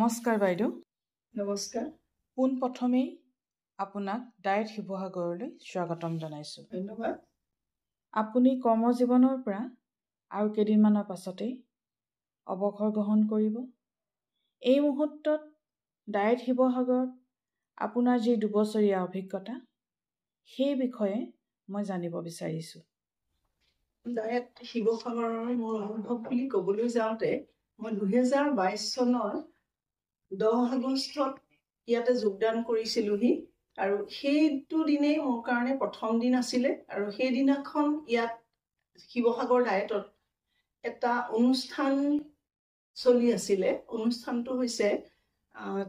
নমস্কাৰ বাইদেউ। নমস্কাৰ। পোনপ্ৰথমেই আপোনাক ডায়েট শিৱসাগৰলৈ স্বাগতম জনাইছোঁ। ধন্যবাদ। আপুনি কৰ্মজীৱনৰ পৰা আৰু কেইদিনমানৰ পাছতেই অৱসৰ গ্ৰহণ কৰিব। এই মুহূৰ্তত ডায়েট শিৱসাগৰত আপোনাৰ যি 2 বছৰীয়া অভিজ্ঞতা সেই বিষয়ে মই জানিব বিচাৰিছোঁ। ডায়েট শিৱসাগৰৰ মোৰ অনুভৱ বুলি ক'বলৈ যাওঁতে মই 2022 চনৰ 10 আগষ্টত ইয়াতে যোগদান কৰিছিলোহি আৰু সেইটো দিনেই মোৰ কাৰণে প্ৰথম দিন আছিলে আৰু সেই দিনাখন ইয়াত শিৱসাগৰ ডায়েটত এটা অনুষ্ঠান চলি আছিলে। অনুষ্ঠানটো হৈছে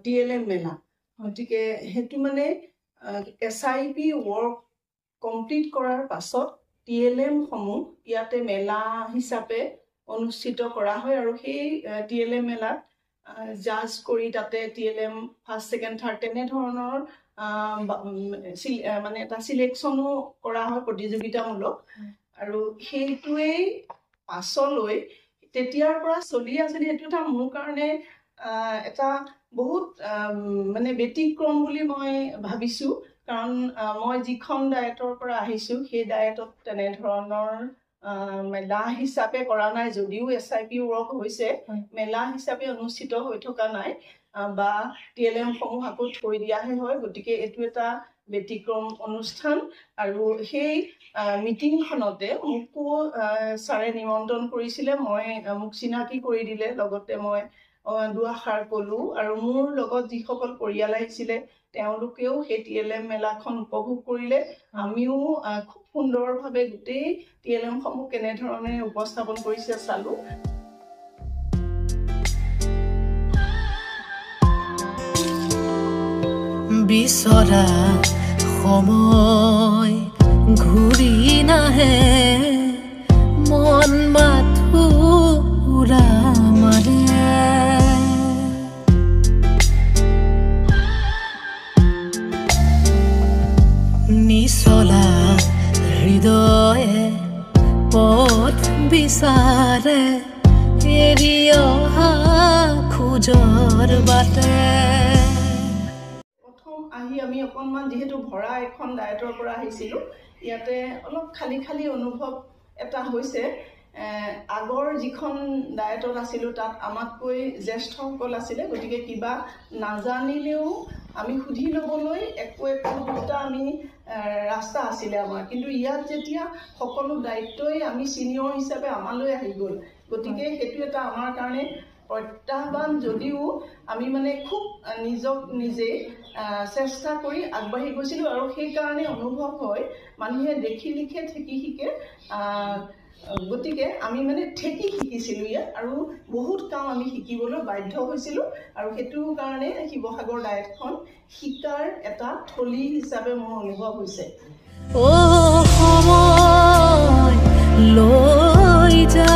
TLM মেলা। গতিকে সেইটো মানে SIP ৱৰ্ক কমপ্লিট কৰাৰ পাছত TLM সমূহ ইয়াতে মেলা হিচাপে অনুষ্ঠিত কৰা হয় আৰু সেই TLM মেলাত জাজ কৰি তাতে TLM ফাৰ্ষ্ট ছেকেণ্ড থাৰ্ড তেনেধৰণৰ মানে এটা চিলেকশ্যনো কৰা হয় প্ৰতিযোগিতামূলক আৰু সেইটোৱেই পাছলৈ তেতিয়াৰ পৰা চলি আছিল। সেইটো এটা মোৰ কাৰণে এটা বহুত মানে ব্যতিক্ৰম বুলি মই ভাবিছোঁ, কাৰণ মই যিখন ডায়েটৰ পৰা আহিছোঁ সেই ডায়েটত তেনেধৰণৰ মেলা হিচাপে কৰা নাই, যদিও SIP ৱৰ্ক হৈছে মেলা হিচাপে অনুষ্ঠিত হৈ থকা নাই বা TLM সমূহ আকৌ থৈ দিয়াহে হয়। গতিকে এইটো এটা ব্যতিক্ৰম অনুষ্ঠান আৰু সেই মিটিংখনতে মোকো ছাৰে নিমন্ত্ৰণ কৰিছিলে। মোক চিনাকি কৰি দিলে, লগতে মই দুআষাৰ ক'লোঁ আৰু মোৰ লগত যিসকল পৰিয়াল আহিছিলে তেওঁলোকেও সেই TLM মেলাখন উপভোগ কৰিলে। আমিও খুব সুন্দৰভাৱে গোটেই TLM সমূহ কেনেধৰণে উপস্থাপন কৰিছে চালোঁ। বিচৰা সময় ঘূৰি নাহে, মন মাথো উৰা মাৰে। নিচলা হৃদয়ে পথ বিচাৰে, এৰি অহা খোজৰ বাটে। আহি আমি অকণমান যিহেতু ভৰা এখন ডায়েটৰ পৰা আহিছিলোঁ, ইয়াতে অলপ খালী খালী অনুভৱ এটা হৈছে। আগৰ যিখন ডায়েটত আছিলোঁ তাত আমাতকৈ জ্যেষ্ঠসকল আছিলে, গতিকে কিবা নাজানিলেও আমি সুধি ল'বলৈ একো দুটা আমি ৰাস্তা আছিলে আমাৰ। কিন্তু ইয়াত যেতিয়া সকলো দায়িত্বই আমি ছিনিয়ৰ হিচাপে আমালৈ আহি গ'ল, গতিকে সেইটো এটা আমাৰ কাৰণে প্ৰত্যাহ্বান, যদিও আমি মানে খুব নিজক নিজে চেষ্টা কৰি আগবাঢ়ি গৈছিলোঁ আৰু সেইকাৰণে অনুভৱ হয় মানুহে দেখি লিখে ঠেকি শিকে। গতিকে আমি মানে ঠেকি শিকিছিলোঁ ইয়াত আৰু বহুত কাম আমি শিকিবলৈ বাধ্য হৈছিলোঁ আৰু সেইটো কাৰণে শিৱসাগৰ ডায়েটখন শিকাৰ এটা থলী হিচাপে মোৰ অনুভৱ হৈছে। লৈ যা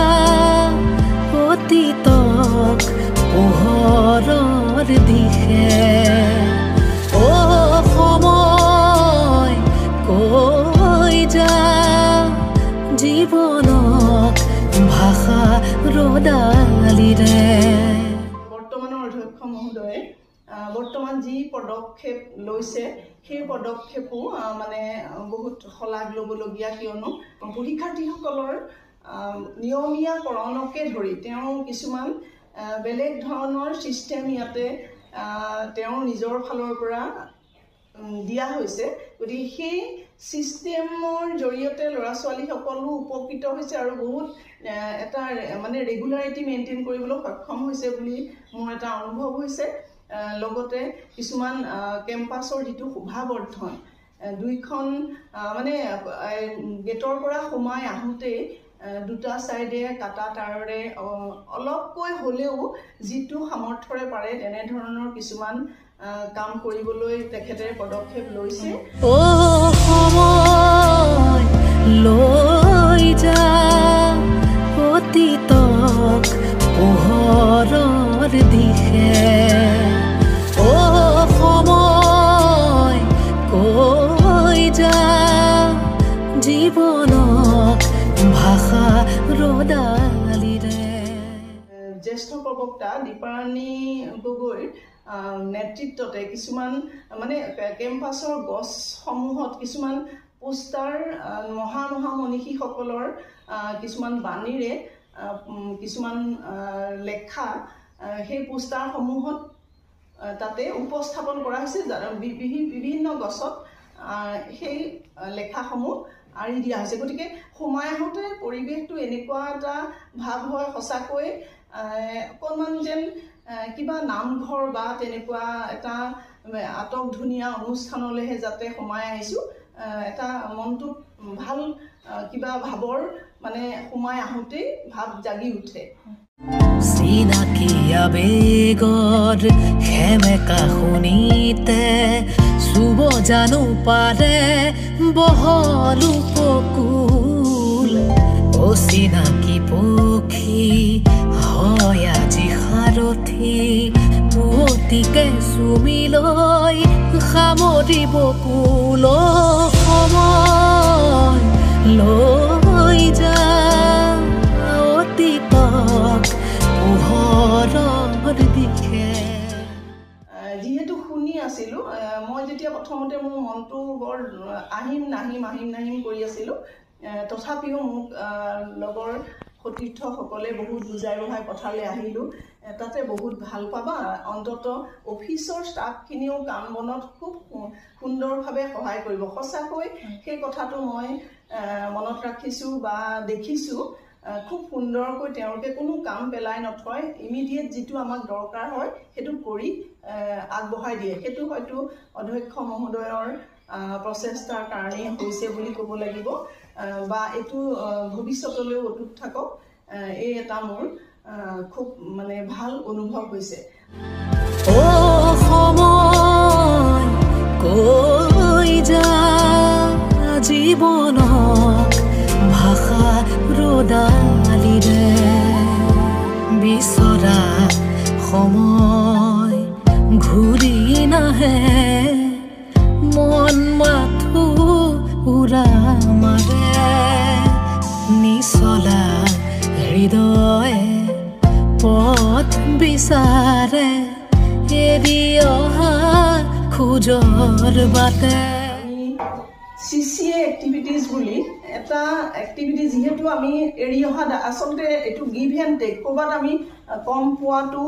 অতীতক পোহৰৰ দিশে, সময় কৈ যা জীৱনক ভাষা ৰদালিৰে। বৰ্তমানৰ অধ্যক্ষ মহোদয়ে বৰ্তমান যি পদক্ষেপ লৈছে সেই পদক্ষেপো মানে বহুত শলাগ ল'বলগীয়া, কিয়নো শিক্ষাৰ্থীসকলৰ নিয়মীয়াকৰণকে ধৰি তেওঁ কিছুমান বেলেগ ধৰণৰ ছিষ্টেম ইয়াতে তেওঁৰ নিজৰ ফালৰ পৰা দিয়া হৈছে। গতিকে সেই ছিষ্টেমৰ জৰিয়তে ল'ৰা ছোৱালীসকলো উপকৃত হৈছে আৰু বহুত এটা মানে ৰেগুলাৰিটি মেইনটেইন কৰিবলৈ সক্ষম হৈছে বুলি মোৰ এটা অনুভৱ হৈছে। লগতে কিছুমান কেম্পাছৰ যিটো শোভাবৰ্ধন, দুইখন মানে গেটৰ পৰা সোমাই আহোঁতেই দুটা ছাইডে কাটা তাঁৰেৰে অলপকৈ হ'লেও যিটো সামৰ্থ্যৰে পাৰে তেনেধৰণৰ কিছুমান কাম কৰিবলৈ তেখেতে পদক্ষেপ লৈছে। সময় লৈ যা অতীতক পোহৰৰ দিশে, সময় কৈ যা জীৱনক ভাষা ৰদালিৰে। জ্যেষ্ঠ প্ৰবক্তা দীপাৰাণী গগৈৰ নেতৃত্বতে কিছুমান মানে কেম্পাছৰ গছসমূহত কিছুমান পোষ্টাৰ মহা মনীষীসকলৰ কিছুমান বাণীৰে কিছুমান লেখা সেই পোষ্টাৰসমূহত তাতে উপস্থাপন কৰা হৈছে বিভিন্ন গছত সেই লেখাসমূহ আঁৰি দিয়া হৈছে গতিকে সোমাই আহোঁতে পৰিৱেশটো এনেকুৱা এটা ভাৱ হয় সঁচাকৈ অকণমান যেন কিবা নামঘৰ বা তেনেকুৱা এটা আটক ধুনীয়া অনুষ্ঠানলৈহে যাতে সোমাই আহিছোঁ এটা মনটোত ভাল কিবা ভাৱৰ মানে সোমাই আহোঁতেই ভাৱ জাগি উঠে চিনাকি আবেগৰ সেমেকা শুনিতে চুব জানো পাৰে বহল উপকূল অচিনাকি পক্ষী হয় আজি সাৰথি পুৱতিকে চুমি লৈ সামৰিব কুল সময় লৈ যা অতীতক পোহৰৰ দিশে যিহেতু শুনি আছিলোঁ মই যেতিয়া প্ৰথমতে মোৰ মনটো বৰ আহিম নাহিম কৰি আছিলোঁ তথাপিও মোক লগৰ সতীৰ্থসকলে বহুত বুজাই বঢ়াই পঠালে আহিলোঁ তাতে বহুত ভাল পাবা অন্তত অফিচৰ ষ্টাফখিনিও কাম বনত খুব সুন্দৰভাৱে সহায় কৰিব সঁচাকৈ সেই কথাটো মই মনত ৰাখিছোঁ বা দেখিছোঁ খুব সুন্দৰকৈ তেওঁলোকে কোনো কাম পেলাই নথয় ইমিডিয়েট যিটো আমাক দৰকাৰ হয় সেইটো কৰি আগবঢ়াই দিয়ে সেইটো হয়তো অধ্যক্ষ মহোদয়ৰ প্ৰচেষ্টাৰ কাৰণেই হৈছে বুলি ক'ব লাগিব বা এইটো ভৱিষ্যতলৈও অটুট থাকক এই এটা মোৰ খুব মানে ভাল অনুভৱ হৈছে সময় কৈ যা জীৱনক ভাষা ৰদালিৰে বিচৰা সময় ঘূৰি নাহে মন মাথো উৰা মাৰে নিচলা হৃদয়ে পথ বিচাৰে এৰি অহা খোজৰ বাটে CCA এক্টিভিটিজ বুলি এটা এক্টিভিটি যিহেতু আমি এৰি অহা আচলতে এইটো গিভ এণ্ড টেক ক'ৰবাত আমি কম পোৱাটো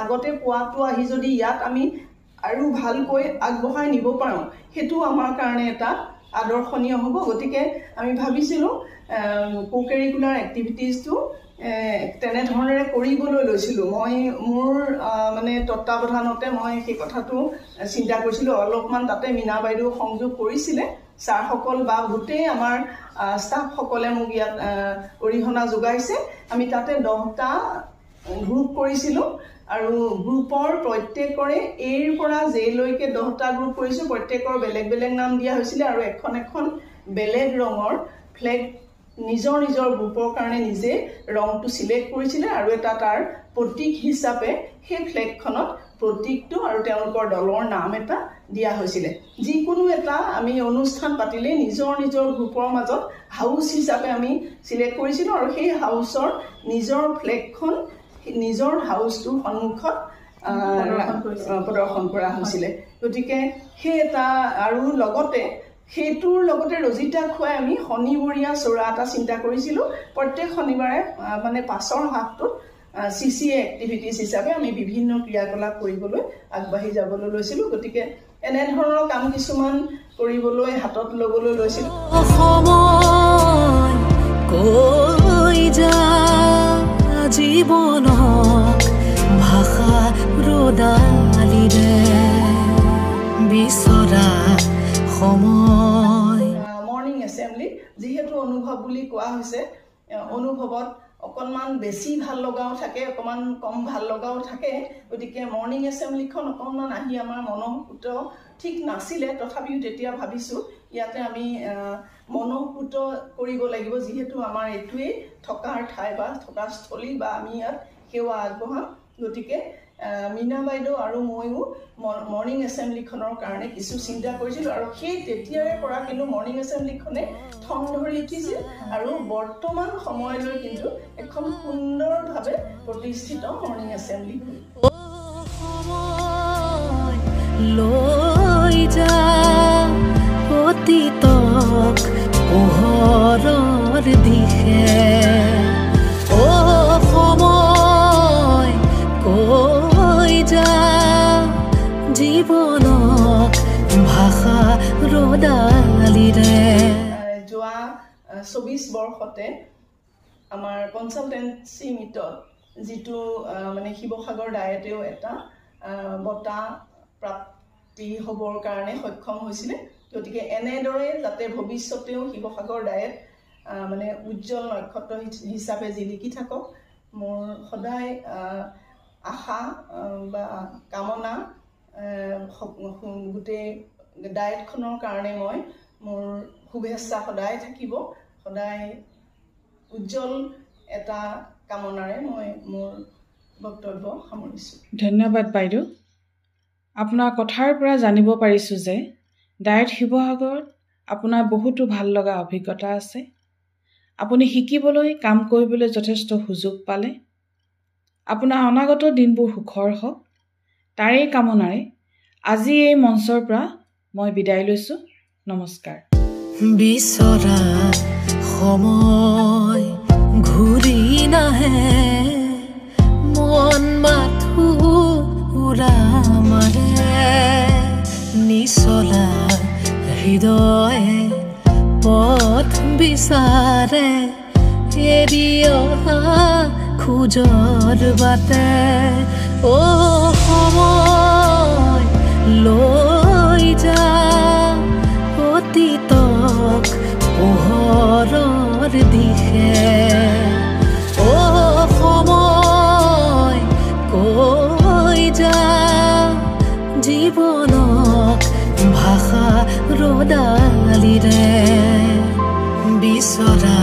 আগতে পোৱাটো আহি যদি ইয়াত আমি আৰু ভালকৈ আগবঢ়াই নিব পাৰোঁ সেইটো আমাৰ কাৰণে এটা আদৰ্শনীয় হ'ব গতিকে আমি ভাবিছিলোঁ কোকাৰিকুলাৰ এক্টিভিটিজটো তেনেধৰণেৰে কৰিবলৈ লৈছিলোঁ মই মোৰ মানে তত্ত্বাৱধানতে মই সেই কথাটো চিন্তা কৰিছিলোঁ অলপমান তাতে মীনা বাইদেউ সংযোগ কৰিছিলে ছাৰসকল বা গোটেই আমাৰ ষ্টাফসকলে মোক ইয়াত অৰিহণা যোগাইছে আমি তাতে 10টা গ্ৰুপ কৰিছিলোঁ আৰু গ্ৰুপৰ প্ৰত্যেকৰে এৰ পৰা জেলৈকে 10টা গ্ৰুপ কৰিছোঁ প্ৰত্যেকৰ বেলেগ বেলেগ নাম দিয়া হৈছিলে আৰু এখন বেলেগ ৰঙৰ ফ্লেগ নিজৰ গ্ৰুপৰ কাৰণে নিজে ৰংটো সিলেক্ট কৰিছিলে আৰু এটা তাৰ প্ৰতীক হিচাপে সেই ফ্লেগখনত প্ৰতীকটো আৰু তেওঁলোকৰ দলৰ নাম এটা দিয়া হৈছিলে যিকোনো এটা আমি অনুষ্ঠান পাতিলে নিজৰ গ্ৰুপৰ মাজত হাউচ হিচাপে আমি সিলেক্ট কৰিছিলোঁ আৰু সেই হাউচৰ নিজৰ ফ্লেগখন নিজৰ হাউচটোৰ সন্মুখত প্ৰদৰ্শন কৰা হৈছিলে গতিকে সেই এটা আৰু লগতে সেইটোৰ লগতে ৰজিতা খুৱাই আমি শনিবৰীয়া চোৰা এটা চিন্তা কৰিছিলোঁ প্ৰত্যেক শনিবাৰে মানে পাছৰ হাফটোত CCA এক্টিভিটিজ হিচাপে আমি বিভিন্ন ক্ৰিয়াকলাপ কৰিবলৈ আগবাঢ়ি যাবলৈ লৈছিলোঁ গতিকে এনেধৰণৰ কাম কিছুমান কৰিবলৈ হাতত ল'বলৈ লৈছিলোঁ কৈ যা জীৱনক ভাষা ৰদালিৰে বিচৰা সময় মৰ্ণিং এছেম্বলি যিহেতু অনুভৱ বুলি কোৱা হৈছে অনুভৱত অকণমান বেছি ভাল লগাও থাকে অকণমান কম ভাল লগাও থাকে গতিকে মৰ্ণিং এছেম্বলিখন অকণমান আহি আমাৰ মনোপুত ঠিক নাছিলে তথাপিও তেতিয়া ভাবিছোঁ ইয়াতে আমি মনোপুত কৰিব লাগিব যিহেতু আমাৰ এইটোৱেই থকাৰ ঠাই বা থকা স্থলী বা আমি ইয়াত সেৱা আগবঢ়াম গতিকে মীনা বাইদেউ আৰু ময়ো মৰ্ণিং এছেম্বলিখনৰ কাৰণে কিছু চিন্তা কৰিছিলোঁ আৰু সেই তেতিয়াৰে পৰা কিন্তু মৰ্ণিং এছেম্বলিখনে ঠন ধৰি উঠিছিল আৰু বৰ্তমান সময়লৈ কিন্তু এখন সুন্দৰভাৱে প্ৰতিষ্ঠিত মৰ্ণিং এছেম্বলি জীৱনক ভাষা ৰদালিৰে যোৱা 24 বৰ্ষতে আমাৰ কনসালটেন্সি মিটত যিটো মানে শিৱসাগৰ ডায়েটেও এটা বঁটা প্ৰাপ্তি হ'বৰ কাৰণে সক্ষম হৈছিলে গতিকে এনেদৰে যাতে ভৱিষ্যতেও শিৱসাগৰ ডায়েট মানে উজ্জ্বল নক্ষত্ৰ হিচাপে জিলিকি থাকক মোৰ সদায় আশা বা কামনা গোটেই ডায়েটখনৰ কাৰণে মই মোৰ শুভেচ্ছা সদায় থাকিব সদায় উজ্জ্বল এটা কামনাৰে মই মোৰ বক্তব্য সামৰিছোঁ ধন্যবাদ বাইদেউ আপোনাৰ কথাৰ পৰা জানিব পাৰিছোঁ যে ডায়েট শিৱসাগৰত আপোনাৰ বহুতো ভাল লগা অভিজ্ঞতা আছে আপুনি শিকিবলৈ কাম কৰিবলৈ যথেষ্ট সুযোগ পালে আপোনাৰ অনাগত দিনবোৰ সুখৰ হওক তাৰেই কামনাৰে আজি এই মঞ্চৰ পৰা মই বিদায় লৈছোঁ নমস্কাৰ বিচৰা সময় ঘূৰি নাহে মন মাথো উৰা মাৰে নিচলা হৃদয়ে পথ বিচাৰে এৰি অহা খোজৰ বাটে সময় লৈ যা অতীতক পোহৰৰ দিশে সময় কৈ যা জীৱনক ভাষা ৰদালিৰে বিচৰা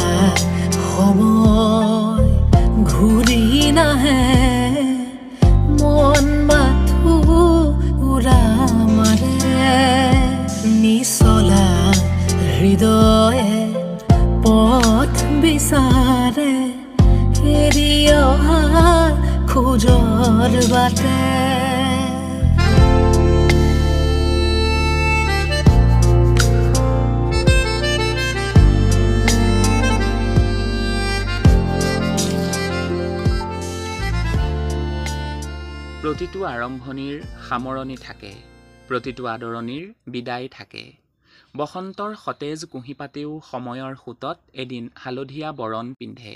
সময় ঘূৰি নাহে মন মাথো উৰা মাৰে নিচলা হৃদয়ে পথ বিচাৰে এৰি অহা খোজৰ বাটে প্ৰতিটো আৰম্ভণিৰ সামৰণি থাকে প্ৰতিটো আদৰণিৰ বিদায় থাকে বসন্তৰ সতেজ কুঁহিপাতেও সময়ৰ সোঁতত এদিন হালধীয়া বৰণ পিন্ধে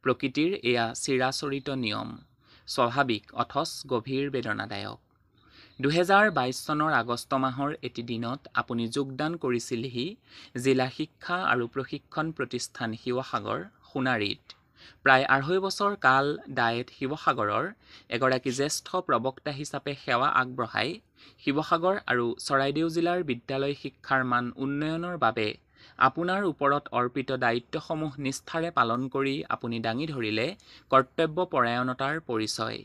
প্ৰকৃতিৰ এয়া চিৰাচৰিত নিয়ম স্বাভাৱিক অথচ গভীৰ বেদনাদায়ক 2022 চনৰ আগষ্ট মাহৰ এটি দিনত আপুনি যোগদান কৰিছিলহি জিলা শিক্ষা আৰু প্ৰশিক্ষণ প্ৰতিষ্ঠান শিৱসাগৰ সোণাৰীত প্ৰায় 2.5 বছৰ কাল ডায়েট শিৱসাগৰৰ এগৰাকী জ্যেষ্ঠ প্ৰবক্তা হিচাপে সেৱা আগবঢ়াই শিৱসাগৰ আৰু চৰাইদেউ জিলাৰ বিদ্যালয় শিক্ষাৰ মান উন্নয়নৰ বাবে আপোনাৰ ওপৰত অৰ্পিত দায়িত্বসমূহ নিষ্ঠাৰে পালন কৰি আপুনি দাঙি ধৰিলে কৰ্তব্যপৰায়ণতাৰ পৰিচয়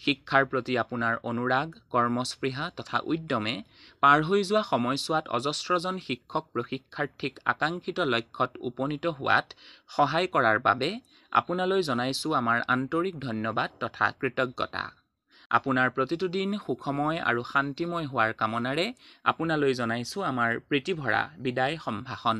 শিক্ষাৰ প্ৰতি আপোনাৰ অনুৰাগ কৰ্মস্পৃহা তথা উদ্যমে পাৰ হৈ যোৱা সময়ছোৱাত অজস্ৰজন শিক্ষক প্ৰশিক্ষাৰ্থীক আকাংক্ষিত লক্ষ্যত উপনীত হোৱাত সহায় কৰাৰ বাবে আপোনালৈ জনাইছোঁ আমাৰ আন্তৰিক ধন্যবাদ তথা কৃতজ্ঞতা আপোনাৰ প্ৰতিটো দিন সুখময় আৰু শান্তিময় হোৱাৰ কামনাৰে আপোনালৈ জনাইছোঁ আমাৰ প্ৰীতিভৰা বিদায় সম্ভাষণ